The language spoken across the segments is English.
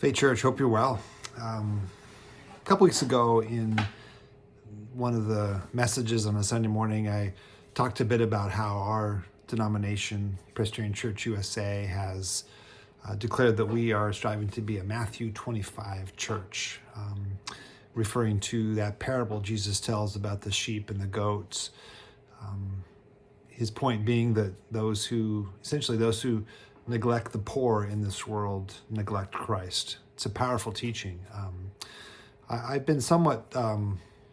Faith Church, hope you're well. A couple weeks ago, in one of the messages on a Sunday morning, I talked a bit about how our denomination, Presbyterian Church USA, has declared that we are striving to be a Matthew 25 church, referring to that parable Jesus tells about the sheep and the goats. His point being that those who neglect the poor in this world neglect Christ. It's a powerful teaching. I've been somewhat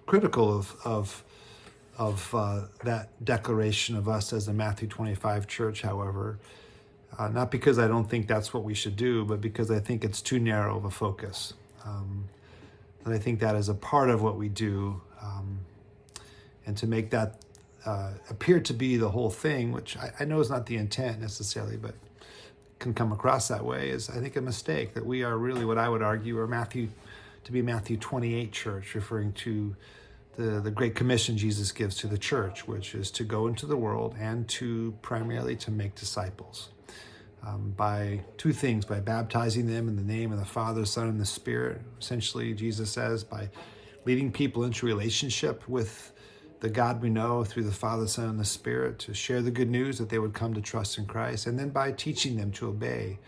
critical of that declaration of us as a Matthew 25 church, however, not because I don't think that's what we should do, but because I think it's too narrow of a focus. And I think that is a part of what we do, and to make that appear to be the whole thing, which I know is not the intent necessarily, but can come across that way, is I think a mistake. That we are really what I would argue are Matthew 28 church, referring to the Great Commission Jesus gives to the church, which is to go into the world and primarily to make disciples by two things: by baptizing them in the name of the Father, Son, and the Spirit. Essentially, Jesus says, by leading people into relationship with the God we know through the Father, Son, and the Spirit, to share the good news that they would come to trust in Christ, and then by teaching them to obey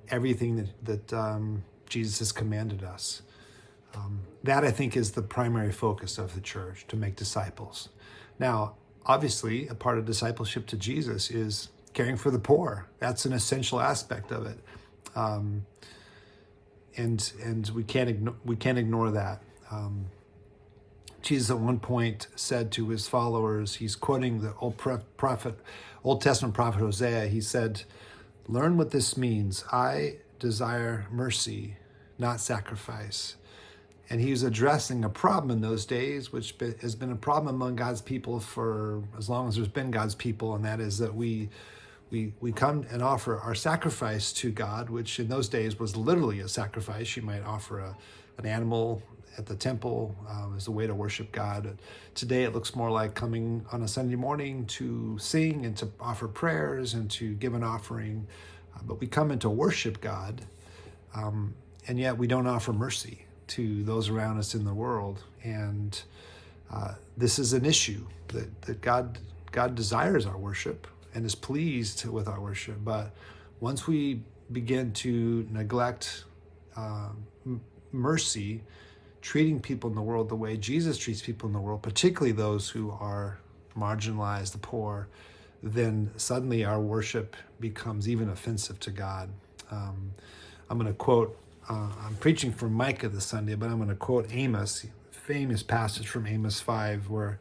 everything that Jesus has commanded us. That, I think, is the primary focus of the church, to make disciples. Now, obviously, a part of discipleship to Jesus is caring for the poor. That's an essential aspect of it, and we can't ignore that. Jesus at one point said to his followers, he's quoting the Old Testament prophet Hosea. He said, "Learn what this means. I desire mercy, not sacrifice." And he was addressing a problem in those days, which has been a problem among God's people for as long as there's been God's people, and that is that we come and offer our sacrifice to God, which in those days was literally a sacrifice. You might offer an animal at the temple as a way to worship God. Today it looks more like coming on a Sunday morning to sing and to offer prayers and to give an offering. But we come in to worship God, and yet we don't offer mercy to those around us in the world. And this is an issue that God desires our worship and is pleased with our worship. But once we begin to neglect mercy, treating people in the world the way Jesus treats people in the world, particularly those who are marginalized, the poor, then suddenly our worship becomes even offensive to God. I'm going to quote, I'm preaching from Micah this Sunday, but I'm going to quote Amos, a famous passage from Amos 5, where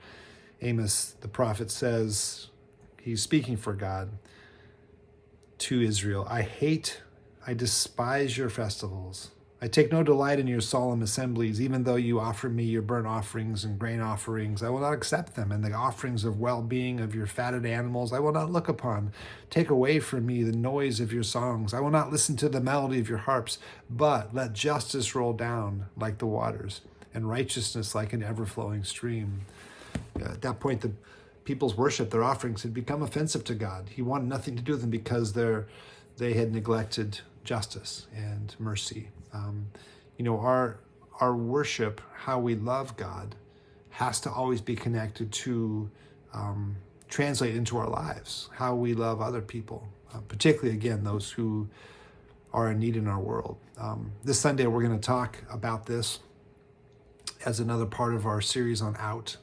Amos, the prophet, says, he's speaking for God to Israel, I despise your festivals. I take no delight in your solemn assemblies. Even though you offer me your burnt offerings and grain offerings, I will not accept them. And the offerings of well-being of your fatted animals, I will not look upon. Take away from me the noise of your songs. I will not listen to the melody of your harps, but let justice roll down like the waters and righteousness like an ever-flowing stream. At that point, the people's worship, their offerings, had become offensive to God. He wanted nothing to do with them because they had neglected justice and mercy. Our worship, how we love God, has to always be connected to translate into our lives, how we love other people, particularly, again, those who are in need in our world. This Sunday, we're going to talk about this as another part of our series on Out.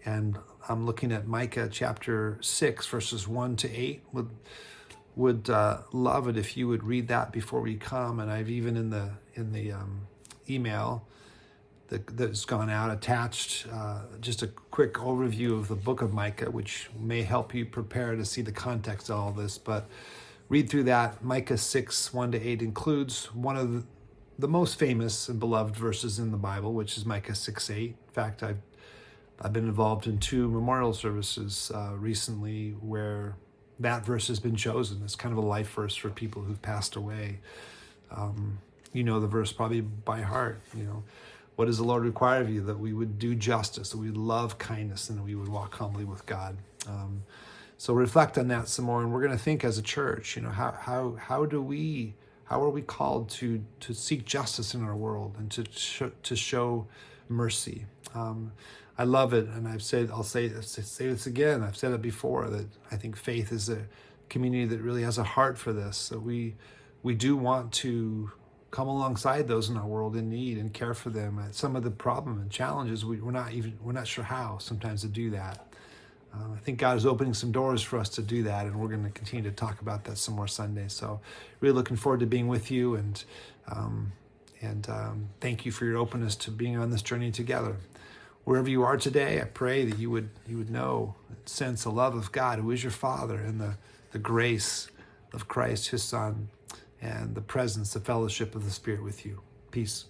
And I'm looking at Micah chapter 6, verses 1 to 8. Would love it if you would read that before we come. And I've even in the email that's gone out attached just a quick overview of the book of Micah, which may help you prepare to see the context of all this. But read through that. Micah 6, 1 to 8 includes one of the most famous and beloved verses in the Bible, which is Micah 6, 8. In fact, I've been involved in 2 memorial services recently where that verse has been chosen. It's kind of a life verse for people who've passed away. You know the verse probably by heart. What does the Lord require of you? That we would do justice, that we would love kindness, and that we would walk humbly with God. So reflect on that some more, and we're going to think as a church. How do we How are we called to seek justice in our world and to show mercy? I love it, and I'll say this again. I've said it before, that I think Faith is a community that really has a heart for this. So we do want to come alongside those in our world in need and care for them. Some of the problem and challenges, we're not sure how sometimes to do that. I think God is opening some doors for us to do that, and we're going to continue to talk about that some more Sundays. So really looking forward to being with you, and thank you for your openness to being on this journey together. Wherever you are today, I pray that you would know, sense the love of God, who is your Father, and the grace of Christ, his Son, and the presence, the fellowship of the Spirit with you. Peace.